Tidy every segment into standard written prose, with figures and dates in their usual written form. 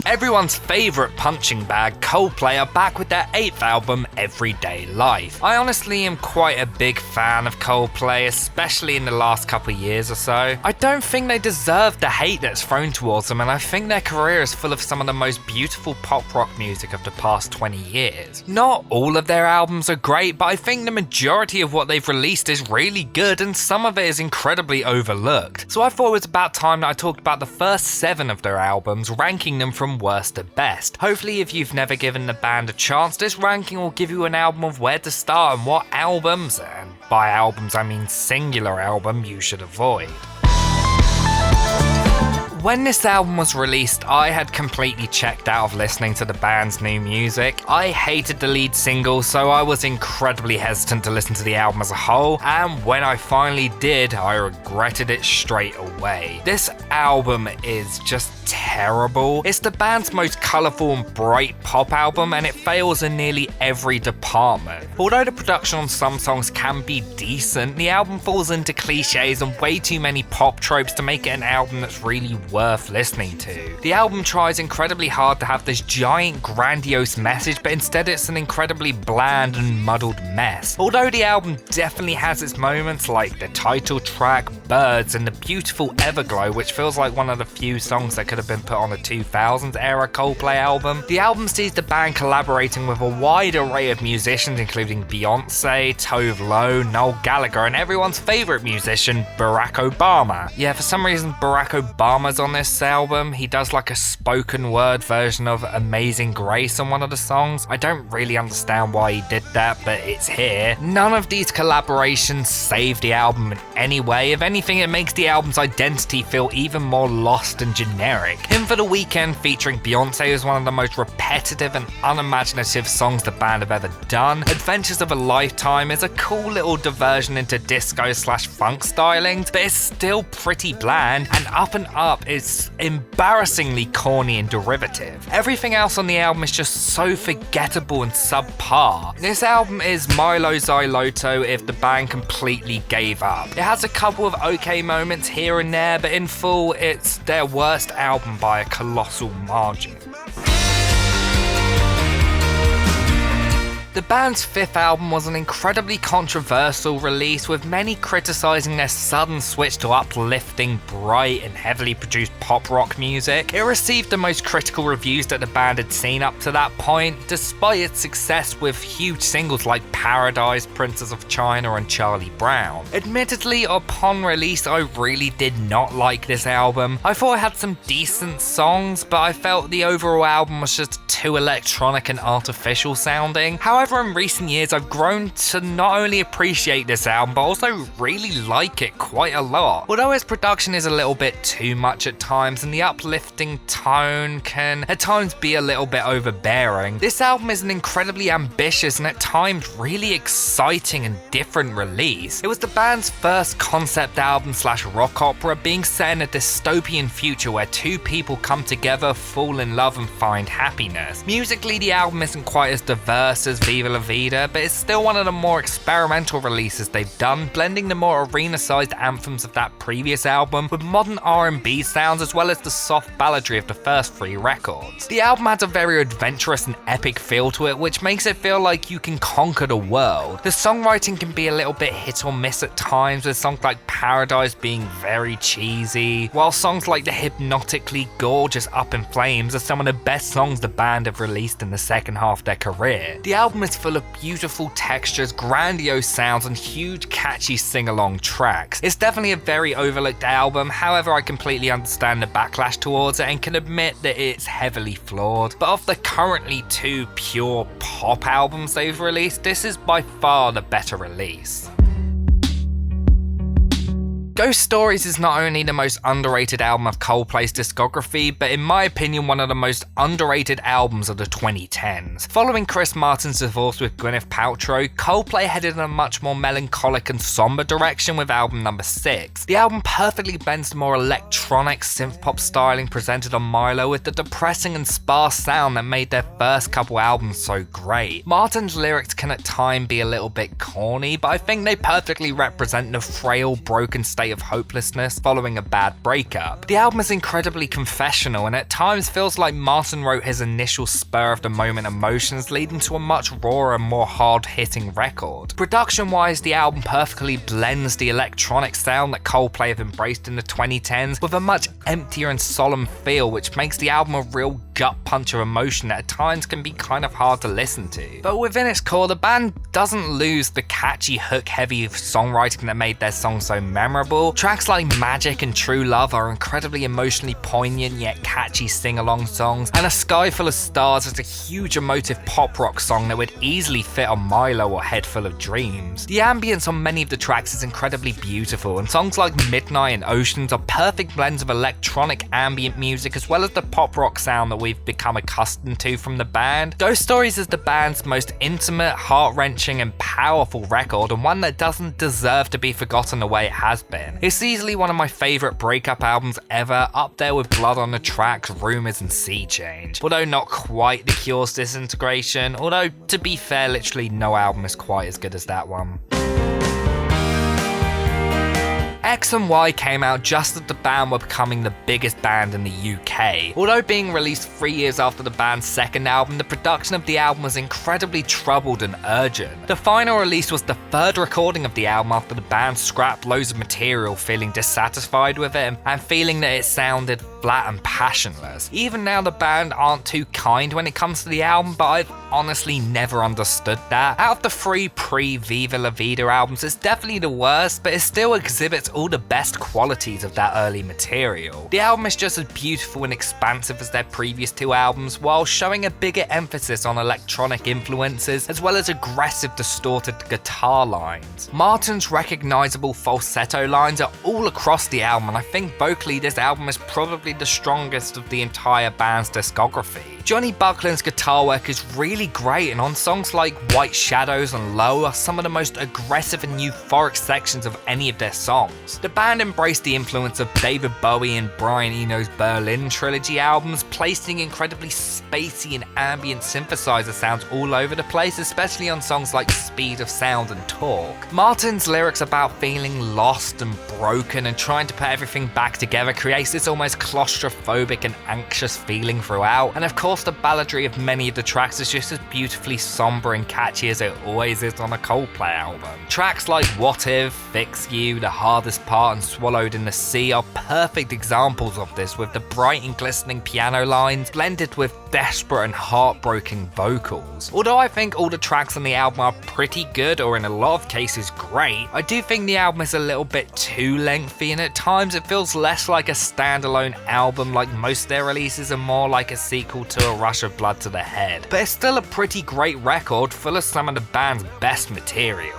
Everyone's favourite punching bag, Coldplay, are back with their 8th album, Everyday Life. I honestly am quite a big fan of Coldplay, especially in the last couple of years or so. I don't think they deserve the hate that's thrown towards them, and I think their career is full of some of the most beautiful pop rock music of the past 20 years. Not all of their albums are great, but I think the majority of what they've released is really good, and some of it is incredibly overlooked. So I thought it was about time that I talked about the first 7 of their albums, ranking them from worst to best. Hopefully, if you've never given the band a chance, this ranking will give you an album of where to start and what albums, and by albums I mean singular album, you should avoid. When this album was released, I had completely checked out of listening to the band's new music. I hated the lead single, so I was incredibly hesitant to listen to the album as a whole, and when I finally did, I regretted it straight away. This album is just terrible. It's the band's most colourful and bright pop album, and it fails in nearly every department. Although the production on some songs can be decent, the album falls into cliches and way too many pop tropes to make it an album that's really worth listening to. The album tries incredibly hard to have this giant grandiose message, but instead it's an incredibly bland and muddled mess. Although the album definitely has its moments, like the title track, Birds, and the beautiful Everglow, which feels like one of the few songs that could have been put on a 2000s era Coldplay album. The album sees the band collaborating with a wide array of musicians, including Beyonce, Tove Lo, Noel Gallagher, and everyone's favourite musician, Barack Obama. Yeah, for some reason Barack Obama's on this album. He does like a spoken word version of Amazing Grace on one of the songs. I don't really understand why he did that, but it's here. None of these collaborations save the album in any way. If anything, it makes the album's identity feel even more lost and generic. In for the Weekend featuring Beyonce is one of the most repetitive and unimaginative songs the band have ever done. Adventures of a Lifetime is a cool little diversion into disco/funk stylings, but it's still pretty bland, and Up and Up is embarrassingly corny and derivative. Everything else on the album is just so forgettable and subpar. This album is Mylo Xyloto if the band completely gave up. It has a couple of okay moments here and there, but in full, it's their worst album by a colossal margin. The band's 5th album was an incredibly controversial release, with many criticising their sudden switch to uplifting, bright, and heavily produced pop rock music. It received the most critical reviews that the band had seen up to that point, despite its success with huge singles like Paradise, Princess of China, and Charlie Brown. Admittedly, upon release, I really did not like this album. I thought it had some decent songs, but I felt the overall album was just too electronic and artificial sounding. However, in recent years, I've grown to not only appreciate this album, but also really like it quite a lot. Although its production is a little bit too much at times, and the uplifting tone can at times be a little bit overbearing, this album is an incredibly ambitious and at times really exciting and different release. It was the band's first concept album/rock opera, being set in a dystopian future where two people come together, fall in love, and find happiness. Musically, the album isn't quite as diverse as Viva la Vida, but it's still one of the more experimental releases they've done, blending the more arena-sized anthems of that previous album with modern R&B sounds as well as the soft balladry of the first 3 records. The album has a very adventurous and epic feel to it, which makes it feel like you can conquer the world. The songwriting can be a little bit hit or miss at times, with songs like Paradise being very cheesy, while songs like the hypnotically gorgeous Up in Flames are some of the best songs the band have released in the second half of their career. The album is full of beautiful textures, grandiose sounds, and huge catchy sing-along tracks. It's definitely a very overlooked album, however I completely understand the backlash towards it and can admit that it's heavily flawed. But of the currently 2 pure pop albums they've released, this is by far the better release. Ghost Stories is not only the most underrated album of Coldplay's discography, but in my opinion one of the most underrated albums of the 2010s. Following Chris Martin's divorce with Gwyneth Paltrow, Coldplay headed in a much more melancholic and somber direction with album number 6. The album perfectly blends the more electronic synth-pop styling presented on Mylo with the depressing and sparse sound that made their first couple albums so great. Martin's lyrics can at times be a little bit corny, but I think they perfectly represent the frail, broken state state of hopelessness following a bad breakup. The album is incredibly confessional and at times feels like Martin wrote his initial spur-of-the-moment emotions leading to a much rawer and more hard-hitting record. Production-wise, the album perfectly blends the electronic sound that Coldplay have embraced in the 2010s with a much emptier and solemn feel, which makes the album a real gut punch of emotion that at times can be kind of hard to listen to. But within its core, the band doesn't lose the catchy hook-heavy songwriting that made their songs so memorable. Tracks like Magic and True Love are incredibly emotionally poignant yet catchy sing-along songs, and A Sky Full of Stars is a huge emotive pop rock song that would easily fit on Mylo or Head Full of Dreams. The ambience on many of the tracks is incredibly beautiful, and songs like Midnight and Oceans are perfect blends of electronic ambient music as well as the pop rock sound that we've become accustomed to from the band. Ghost Stories is the band's most intimate, heart-wrenching and powerful record, and one that doesn't deserve to be forgotten the way it has been. It's easily one of my favourite breakup albums ever, up there with Blood on the Tracks, Rumours and Sea Change. Although not quite The Cure's Disintegration, although to be fair, literally no album is quite as good as that one. X and Y came out just as the band were becoming the biggest band in the UK. Although being released 3 years after the band's second album, the production of the album was incredibly troubled and urgent. The final release was the third recording of the album after the band scrapped loads of material, feeling dissatisfied with it and feeling that it sounded flat and passionless. Even now the band aren't too kind when it comes to the album, but I've honestly never understood that. Out of the 3 pre-Viva la Vida albums, it's definitely the worst, but it still exhibits all the best qualities of that early material. The album is just as beautiful and expansive as their previous 2 albums, while showing a bigger emphasis on electronic influences, as well as aggressive distorted guitar lines. Martin's recognizable falsetto lines are all across the album, and I think vocally this album is probably the strongest of the entire band's discography. Johnny Buckland's guitar work is really great, and on songs like White Shadows and Low are some of the most aggressive and euphoric sections of any of their songs. The band embraced the influence of David Bowie and Brian Eno's Berlin trilogy albums, placing incredibly spacey and ambient synthesizer sounds all over the place, especially on songs like Speed of Sound and Talk. Martin's lyrics about feeling lost and broken and trying to put everything back together creates this almost claustrophobic and anxious feeling throughout, and of course the balladry of many of the tracks is just as beautifully somber and catchy as it always is on a Coldplay album. Tracks like What If, Fix You, The Hardest Part and Swallowed in the Sea are perfect examples of this, with the bright and glistening piano lines blended with desperate and heartbroken vocals. Although I think all the tracks on the album are pretty good, or in a lot of cases great, I do think the album is a little bit too lengthy, and at times it feels less like a standalone album like most of their releases and more like a sequel to A Rush of Blood to the Head. But it's still a pretty great record, full of some of the band's best material.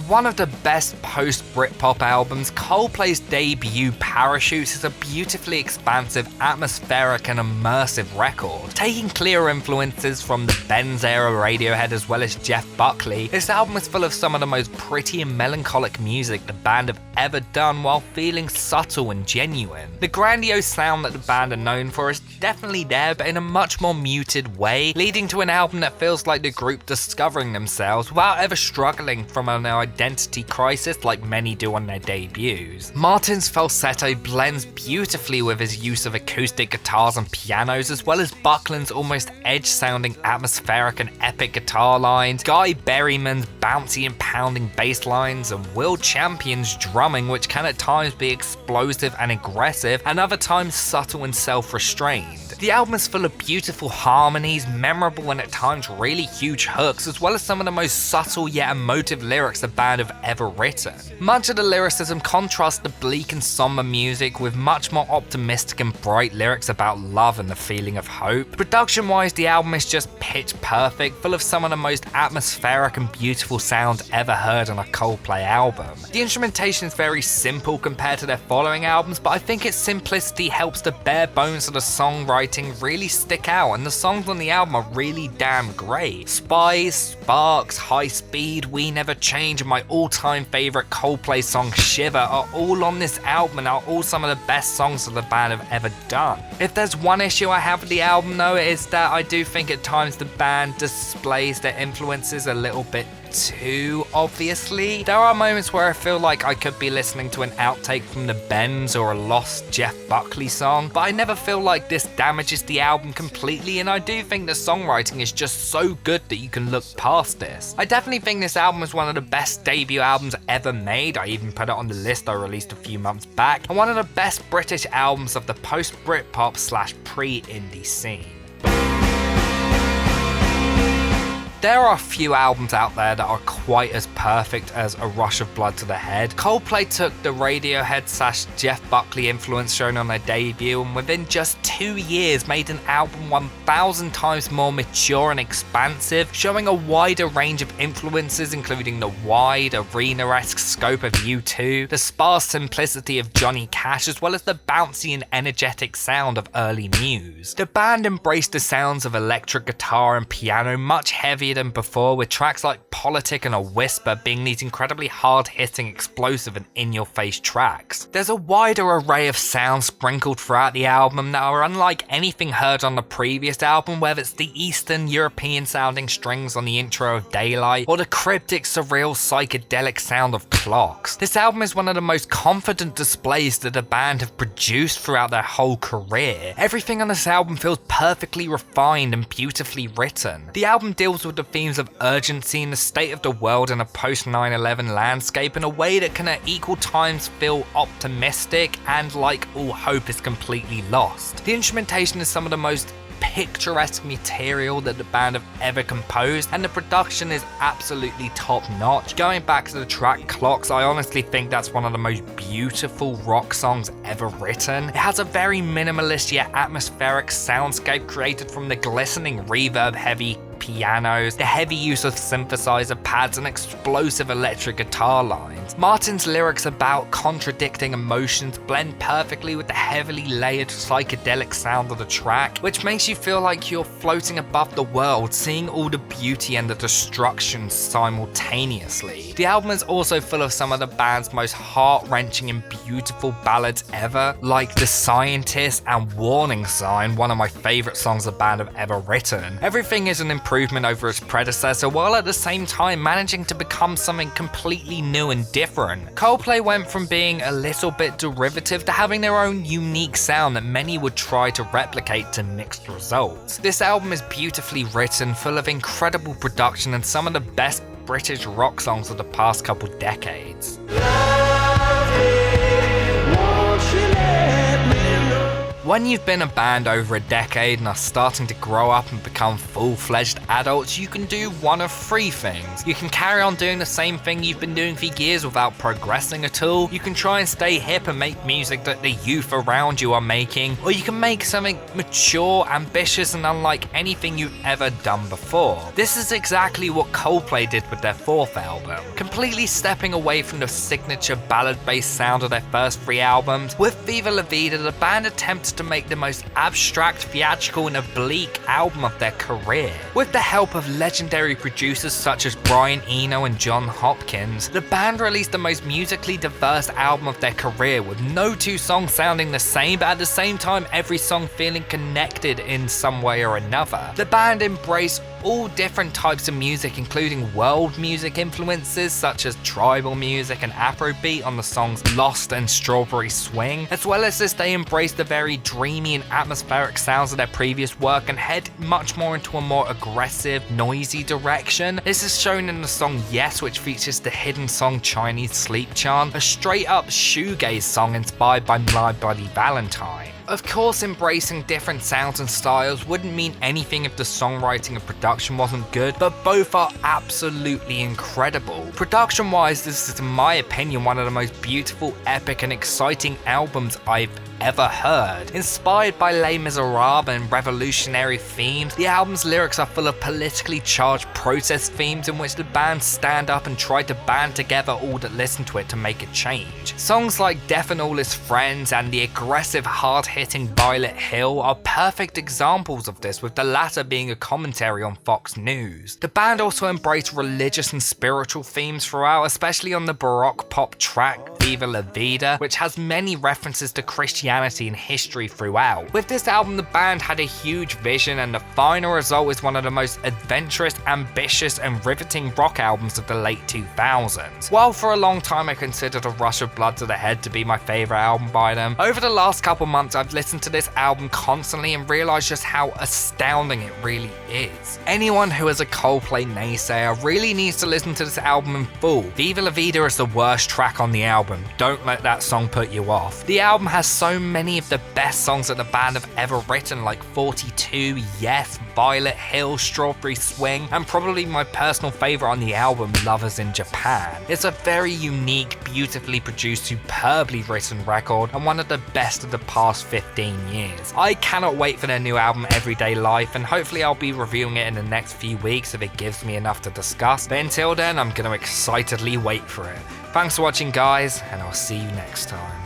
One of the best post-Britpop albums, Coldplay's debut Parachutes is a beautifully expansive, atmospheric and immersive record. Taking clear influences from the Benz-era Radiohead as well as Jeff Buckley, this album is full of some of the most pretty and melancholic music the band have ever done while feeling subtle and genuine. The grandiose sound that the band are known for is definitely there, but in a much more muted way, leading to an album that feels like the group discovering themselves without ever struggling from an identity crisis like many do on their debuts. Martin's falsetto blends beautifully with his use of acoustic guitars and pianos, as well as Buckland's almost edge-sounding atmospheric and epic guitar lines, Guy Berryman's bouncy and pounding bass lines, and Will Champion's drumming, which can at times be explosive and aggressive, and other times subtle and self-restrained. The album is full of beautiful harmonies, memorable and at times really huge hooks, as well as some of the most subtle yet emotive lyrics the band have ever written. Much of the lyricism contrasts the bleak and somber music with much more optimistic and bright lyrics about love and the feeling of hope. Production-wise, the album is just pitch perfect, full of some of the most atmospheric and beautiful sounds ever heard on a Coldplay album. The instrumentation is very simple compared to their following albums, but I think its simplicity helps the bare bones of the songwriting really stick out, and the songs on the album are really damn great. Spies, Sparks, High Speed, We Never Change, and my all-time favourite Coldplay song Shiver are all on this album and are all some of the best songs that the band have ever done. If there's one issue I have with the album though, it is that I do think at times the band displays their influences a little bit too obviously. There are moments where I feel like I could be listening to an outtake from the Bends or a lost Jeff Buckley song, but I never feel like this damages the album completely, and I do think the songwriting is just so good that you can look past this. I definitely think this album is one of the best debut albums ever made. I even put it on the list I released a few months back, and one of the best British albums of the post-Britpop / pre-indie scene. There are few albums out there that are quite as perfect as A Rush of Blood to the Head. Coldplay took the Radiohead / Jeff Buckley influence shown on their debut, and within just 2 years made an album 1,000 times more mature and expansive, showing a wider range of influences including the wide, arena-esque scope of U2, the sparse simplicity of Johnny Cash, as well as the bouncy and energetic sound of early Muse. The band embraced the sounds of electric guitar and piano much heavier than before, with tracks like Politic and A Whisper being these incredibly hard-hitting, explosive and in-your-face tracks. There's a wider array of sounds sprinkled throughout the album that are unlike anything heard on the previous album, whether it's the Eastern European sounding strings on the intro of Daylight or the cryptic, surreal, psychedelic sound of Clocks. This album is one of the most confident displays that the band have produced throughout their whole career. Everything on this album feels perfectly refined and beautifully written. The album deals with the themes of urgency and the state of the world in a post 9/11 landscape in a way that can at equal times feel optimistic and like all hope is completely lost. The instrumentation is some of the most picturesque material that the band have ever composed, and the production is absolutely top notch. Going back to the track Clocks, I honestly think that's one of the most beautiful rock songs ever written. It has a very minimalist yet atmospheric soundscape created from the glistening reverb heavy pianos, the heavy use of synthesizer pads and explosive electric guitar lines. Martin's lyrics about contradicting emotions blend perfectly with the heavily layered psychedelic sound of the track, which makes you feel like you're floating above the world, seeing all the beauty and the destruction simultaneously. The album is also full of some of the band's most heart-wrenching and beautiful ballads ever, like The Scientist and Warning Sign, one of my favourite songs the band have ever written. Everything is an improvement over its predecessor, while at the same time managing to become something completely new and different. Coldplay went from being a little bit derivative to having their own unique sound that many would try to replicate to mixed results. This album is beautifully written, full of incredible production and some of the best British rock songs of the past couple decades. When you've been a band over a decade and are starting to grow up and become full-fledged adults, you can do one of three things. You can carry on doing the same thing you've been doing for years without progressing at all. You can try and stay hip and make music that the youth around you are making, or you can make something mature, ambitious and unlike anything you've ever done before. This is exactly what Coldplay did with their fourth album. Completely stepping away from the signature ballad-based sound of their first three albums, with Viva la Vida, the band attempted to make the most abstract, theatrical and oblique album of their career. With the help of legendary producers such as Brian Eno and John Hopkins, the band released the most musically diverse album of their career, with no two songs sounding the same, but at the same time every song feeling connected in some way or another. The band embraced all different types of music, including world music influences such as tribal music and Afrobeat on the songs Lost and Strawberry Swing. As well as this, they embraced the very dreamy and atmospheric sounds of their previous work and head much more into a more aggressive, noisy direction. This is shown in the song Yes, which features the hidden song Chinese Sleep Chant, a straight up shoegaze song inspired by My Bloody Valentine. Of course, embracing different sounds and styles wouldn't mean anything if the songwriting and production wasn't good, but both are absolutely incredible. Production-wise, this is in my opinion one of the most beautiful, epic and exciting albums I've ever heard. Inspired by Les Miserables and revolutionary themes, the album's lyrics are full of politically charged protest themes in which the band stand up and try to band together all that listen to it to make a change. Songs like Death and All His Friends and the aggressive, hard-hitting Violet Hill are perfect examples of this, with the latter being a commentary on Fox News. The band also embraced religious and spiritual themes throughout, especially on the Baroque pop track Viva la Vida, which has many references to Christianity Christianity and history throughout. With this album, the band had a huge vision, and the final result is one of the most adventurous, ambitious, and riveting rock albums of the late 2000s. While for a long time I considered A Rush of Blood to the Head to be my favourite album by them, over the last couple months I've listened to this album constantly and realised just how astounding it really is. Anyone who is a Coldplay naysayer really needs to listen to this album in full. Viva la Vida is the worst track on the album, don't let that song put you off. The album has so many of the best songs that the band have ever written, like 42, Yes, Violet Hill, Strawberry Swing, and probably my personal favourite on the album, Lovers in Japan. It's a very unique, beautifully produced, superbly written record, and one of the best of the past 15 years. I cannot wait for their new album, Everyday Life, and hopefully I'll be reviewing it in the next few weeks if it gives me enough to discuss, but until then I'm going to excitedly wait for it. Thanks for watching guys, and I'll see you next time.